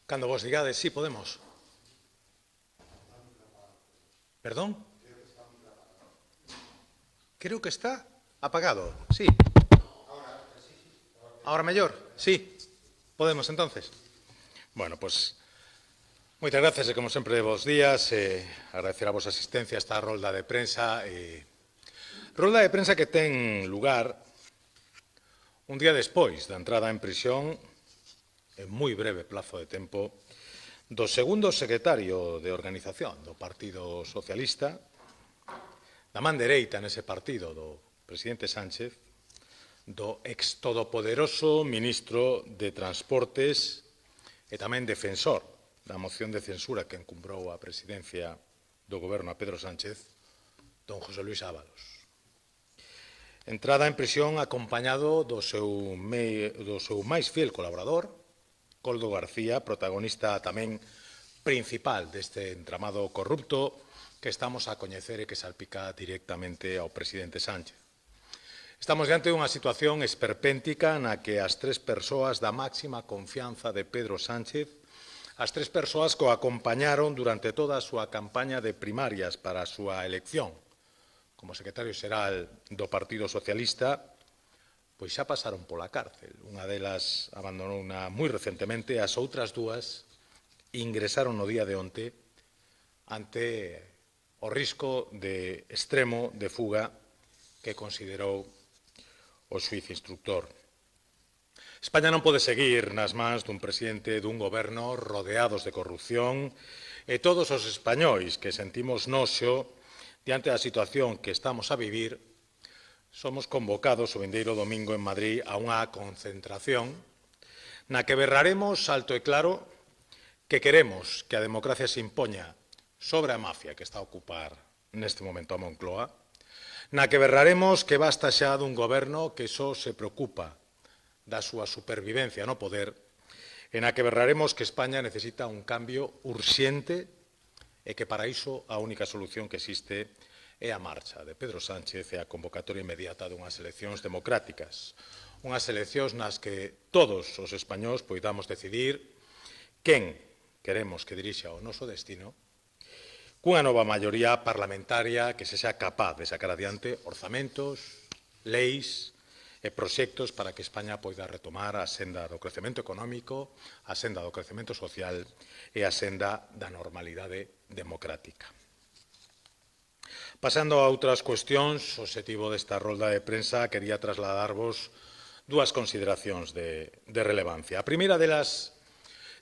Cando vos digades, sí, podemos. Perdón? Creo que está apagado, sí. Ahora mellor? Sí. Podemos, entonces. Bueno, pues, moitas gracias e, como sempre, bons días. Agradecer a vosa asistencia a esta rolda de prensa. Rolda de prensa que ten lugar un día despois da entrada en prisión, en moi breve plazo de tempo, do segundo secretario de organización do Partido Socialista, da man dereita nese partido do presidente Sánchez, do ex-todopoderoso ministro de Transportes e tamén defensor da moción de censura que encumbrou a presidencia do goberno a Pedro Sánchez, don José Luis Ábalos. Entrada en prisión acompañado do seu máis fiel colaborador, Koldo García, protagonista tamén principal deste entramado corrupto que estamos a coñecer e que salpica directamente ao presidente Sánchez. Estamos diante dunha situación esperpéntica na que as tres persoas da máxima confianza de Pedro Sánchez, as tres persoas que o acompañaron durante toda a súa campaña de primarias para a súa elección como secretario xeral do Partido Socialista, pois xa pasaron pola cárcel. Unha delas abandonouna moi recentemente, as outras dúas ingresaron no día de onte ante o risco de extremo de fuga que considerou o xuíz instructor. España non pode seguir nas mans dun presidente dun goberno rodeados de corrupción e todos os españois que sentimos noxo diante da situación que estamos a vivir somos convocados o vindeiro domingo en Madrid a unha concentración na que berraremos alto e claro que queremos que a democracia se impoña sobre a mafia que está a ocupar neste momento a Moncloa, na que berraremos que basta xa dun goberno que só se preocupa da súa supervivencia no poder, e na que berraremos que España necesita un cambio urxente e que para iso a única solución que existe é a marcha de Pedro Sánchez e a convocatoria inmediata dunhas eleccións democráticas. Unhas eleccións nas que todos os españois poidamos decidir quen queremos que dirixa o noso destino, cunha nova maioría parlamentaria que se xa capaz de sacar adiante orzamentos, leis e proxectos para que España poida retomar a senda do crecemento económico, a senda do crecemento social e a senda da normalidade democrática. Pasando a outras cuestións, o obxectivo desta rolda de prensa quería trasladarvos dúas consideracións de relevancia. A primeira delas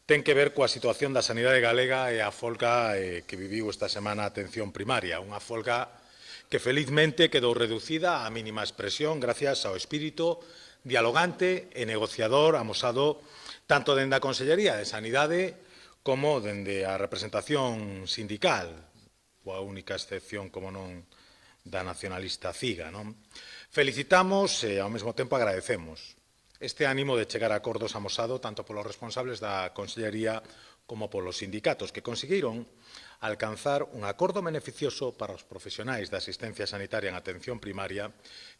ten que ver coa situación da sanidade galega e a folga que viviu esta semana a atención primaria, unha folga que felizmente quedou reducida á mínima expresión gracias ao espírito dialogante e negociador amosado tanto dende a Consellería de Sanidade como dende a representación sindical, coa única excepción, como non, da nacionalista CIGA. Felicitamos e, ao mesmo tempo, agradecemos este ánimo de chegar a acordos amosado tanto polos responsables da Consellería como polos sindicatos, que conseguiron alcanzar un acordo beneficioso para os profesionais da asistencia sanitaria en atención primaria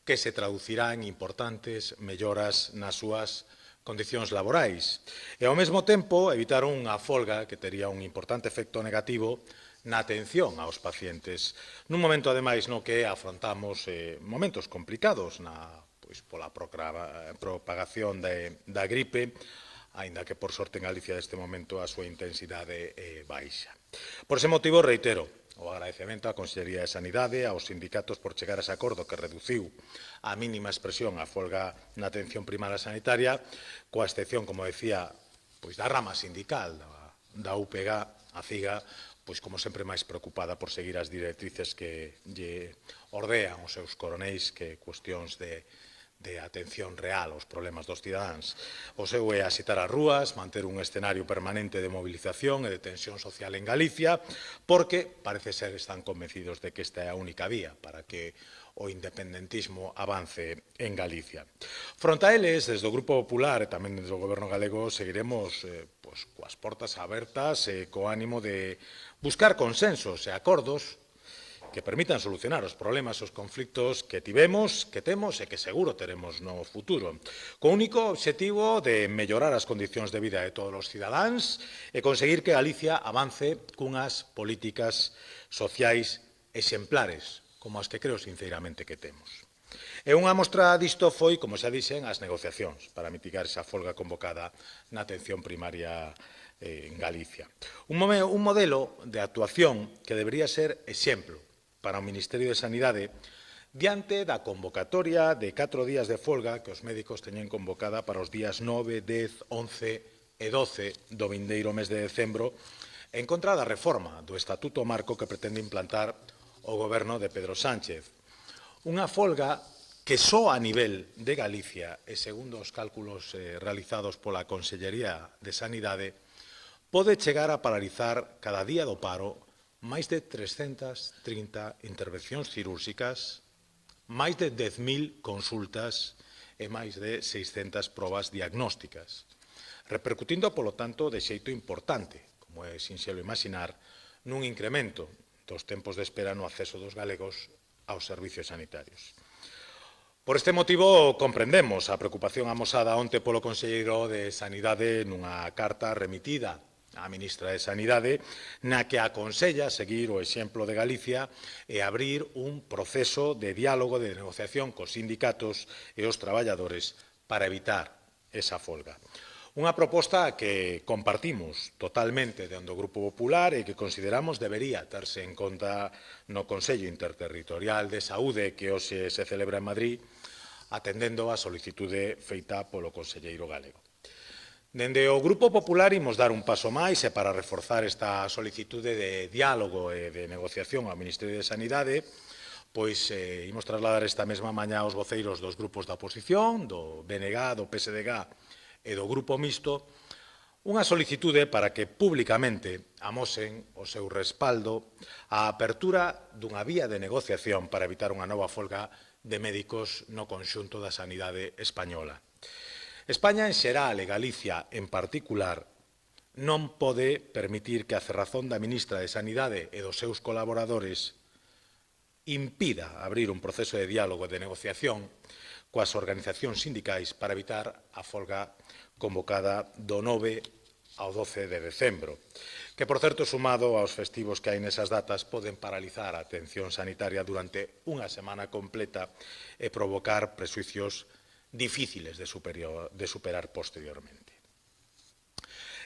que se traducirá en importantes melloras nas súas condicións laborais e, ao mesmo tempo, evitaron unha folga que tería un importante efecto negativo na atención aos pacientes, nun momento, ademais, no que afrontamos momentos complicados pola propagación da gripe, aínda que, por sorte, en Galicia, neste momento, a súa intensidade é baixa. Por ese motivo, reitero o agradecemento á Consellería de Sanidade, aos sindicatos por chegar a ese acordo que reduciu a mínima expresión a folga na atención primaria sanitaria, coa excepción, como decía, da rama sindical da UPG, a CIGA, pois, como sempre, máis preocupada por seguir as directrices que lle ordean os seus coronéis que cuestións de atención real aos problemas dos cidadáns. O seu é asitar as rúas, manter un escenario permanente de movilización e de tensión social en Galicia, porque parece ser están convencidos de que esta é a única vía para que o independentismo avance en Galicia. Fronte a eles, desde o Grupo Popular e tamén desde o Goberno galego, seguiremos coas portas abertas e co ánimo de buscar consensos e acordos que permitan solucionar os problemas e os conflictos que tivemos, que temos e que seguro teremos no futuro, co único obxectivo de mellorar as condicións de vida de todos os cidadáns e conseguir que Galicia avance cunhas políticas sociais exemplares, como as que creo sinceramente que temos. E unha mostra disto foi, como xa dixen, as negociacións para mitigar esa folga convocada na atención primaria en Galicia. Un modelo de actuación que debería ser exemplo para o Ministerio de Sanidade diante da convocatoria de 4 días de folga que os médicos teñen convocada para os días 9, 10, 11 e 12 do vindeiro mes de decembro en contra da reforma do Estatuto Marco que pretende implantar o goberno de Pedro Sánchez. Unha folga que só a nivel de Galicia e segundo os cálculos realizados pola Consellería de Sanidade pode chegar a paralizar cada día do paro máis de 330 intervencións cirúrxicas, máis de 10.000 consultas e máis de 600 probas diagnósticas, repercutindo, polo tanto, de xeito importante, como é sinxelo imaginar, nun incremento dos tempos de espera no acceso dos galegos aos servicios sanitarios. Por este motivo, comprendemos a preocupación amosada onte polo Conselleiro de Sanidade nunha carta remitida á ministra de Sanidade, na que aconsella seguir o exemplo de Galicia e abrir un proceso de diálogo, de negociación cos sindicatos e os traballadores para evitar esa folga. Unha proposta que compartimos totalmente dentro do Grupo Popular e que consideramos debería terse en conta no Consello Interterritorial de Saúde que hoxe se celebra en Madrid, atendendo a solicitude feita polo conselleiro galego. Dende o Grupo Popular imos dar un paso máis e para reforzar esta solicitude de diálogo e de negociación ao Ministerio de Sanidade, pois imos trasladar esta mesma mañá aos voceiros dos grupos da oposición, do BNG, do PSDG e do Grupo Mixto, unha solicitude para que públicamente amosen o seu respaldo á apertura dunha vía de negociación para evitar unha nova folga de médicos no conxunto da sanidade española. España en xeral e Galicia en particular non pode permitir que a cerrazón da ministra de Sanidade e dos seus colaboradores impida abrir un proceso de diálogo e de negociación coas organizacións sindicais para evitar a folga convocada do 9 ao 12 de decembro, que, por certo, sumado aos festivos que hai nesas datas, poden paralizar a atención sanitaria durante unha semana completa e provocar prexuicios difíciles de superar posteriormente.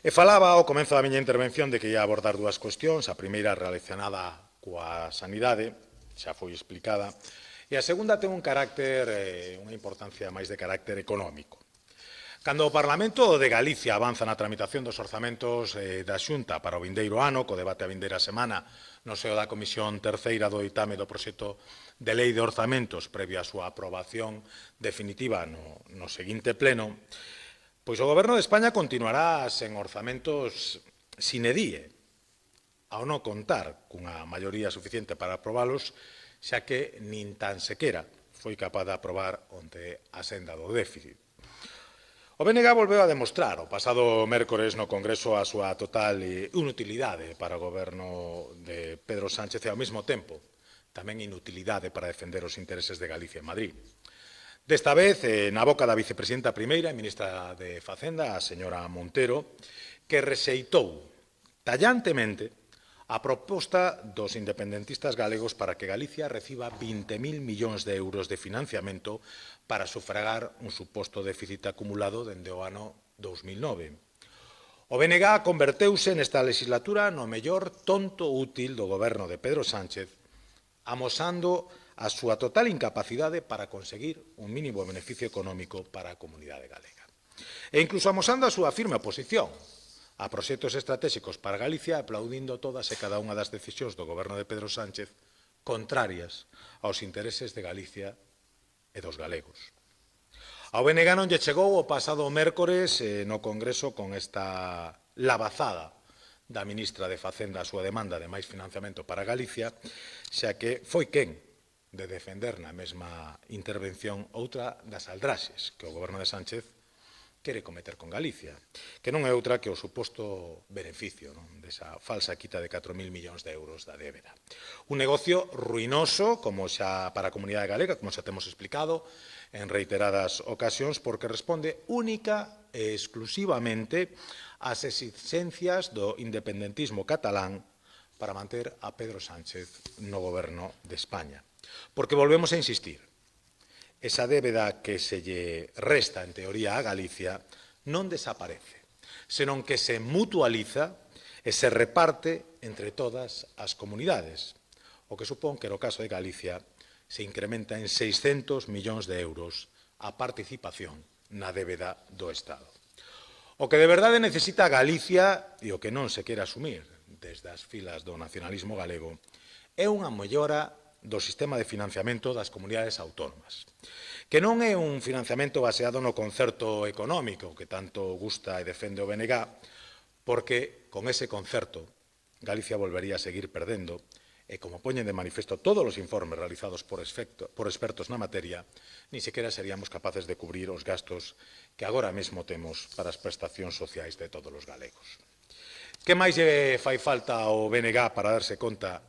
E falaba ao comezo da miña intervención de que ia abordar dúas cuestións, a primeira relacionada coa sanidade, xa foi explicada, e a segunda ten un carácter, unha importancia máis de carácter económico. Cando o Parlamento de Galicia avanza na tramitación dos orzamentos da Xunta para o vindeiro ano, co debate a vindeira semana no seo da Comisión Terceira do ditame do proxecto de lei de orzamentos previo á súa aprobación definitiva no seguinte pleno, pois o Goberno de España continuará sen orzamentos sine die, ao non contar cunha maioría suficiente para aprobalos, xa que nin tan sequera foi capaz de aprobar onte a senda do déficit. O BNG volveu a demostrar o pasado mércores no Congreso a súa total inutilidade para o goberno de Pedro Sánchez e ao mesmo tempo tamén inutilidade para defender os intereses de Galicia en Madrid. Desta vez, na boca da vicepresidenta primeira e ministra de Facenda, a señora Montero, que rexeitou tallantemente a proposta dos independentistas galegos para que Galicia reciba 20.000 millóns de euros de financiamento para sufragar un suposto déficit acumulado dende o ano 2009. O BNG converteuse nesta legislatura no mellor tonto útil do goberno de Pedro Sánchez, amosando a súa total incapacidade para conseguir un mínimo beneficio económico para a comunidade galega. E incluso amosando a súa firme oposición a proxectos estratégicos para Galicia, aplaudindo todas e cada unha das decisións do goberno de Pedro Sánchez contrarias aos intereses de Galicia e dos galegos. Ao BNG non lle chegou o pasado mércores no Congreso con esta labazada da ministra de Facenda a súa demanda de máis financiamento para Galicia, xa que foi quen de defender na mesma intervención outra das aldraxes que o goberno de Sánchez quere cometer con Galicia, que non é outra que o suposto beneficio desa falsa quita de 4.000 millóns de euros da débeda. Un negocio ruinoso, como xa para a comunidade galega, como xa temos explicado en reiteradas ocasións, porque responde única e exclusivamente ás exigencias do independentismo catalán para manter a Pedro Sánchez no goberno de España. Porque volvemos a insistir, esa débeda que se lle resta, en teoría, a Galicia non desaparece, senón que se mutualiza e se reparte entre todas as comunidades, o que supón que, no caso de Galicia, se incrementa en 600 millóns de euros a participación na débeda do Estado. O que de verdade necesita Galicia, e o que non se quere asumir desde as filas do nacionalismo galego, é unha mellora do sistema de financiamento das comunidades autónomas, que non é un financiamento baseado no concerto económico que tanto gusta e defende o BNG, porque con ese concerto Galicia volvería a seguir perdendo e, como poñen de manifesto todos os informes realizados por expertos na materia, ni sequera seríamos capaces de cubrir os gastos que agora mesmo temos para as prestacións sociais de todos os galegos. Que máis lle fai falta ao BNG para darse conta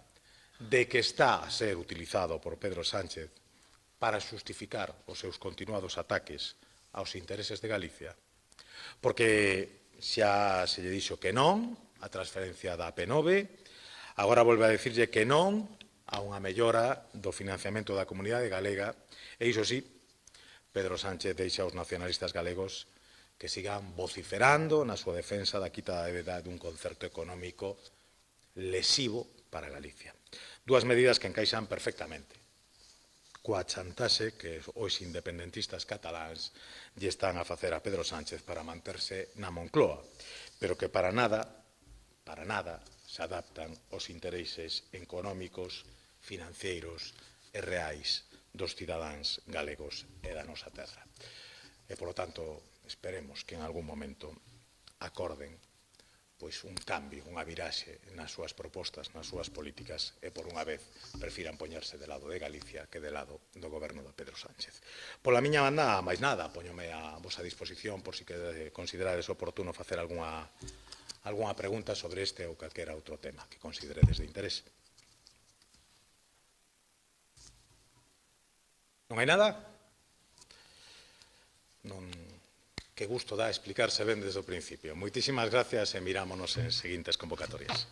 de que está a ser utilizado por Pedro Sánchez para xustificar os seus continuados ataques aos intereses de Galicia? Porque xa se lle dixo que non a transferencia da AP9, agora volve a dicirlle que non a unha mellora do financiamento da comunidade galega, e iso sí, Pedro Sánchez deixa aos nacionalistas galegos que sigan vociferando na súa defensa da quita da débeda dun concerto económico lesivo para Galicia. Dúas medidas que encaixan perfectamente coa chantaxe que os independentistas cataláns lle están a facer a Pedro Sánchez para manterse na Moncloa, pero que para nada se adaptan aos intereses económicos, financeiros e reais dos cidadáns galegos e da nosa terra. E, polo tanto, esperemos que en algún momento acorden un cambio, unha viraxe nas súas propostas, nas súas políticas e, por unha vez, prefiran poñerse de lado de Galicia que de lado do goberno de Pedro Sánchez. Pola miña banda, máis nada, poñome a vosa disposición por si considerades oportuno facer algunha pregunta sobre este ou calquera outro tema que consideredes de interés. Non hai nada? Que gusto dá explicarse ben desde o principio. Moitísimas gracias e mirámonos en seguintes convocatorias.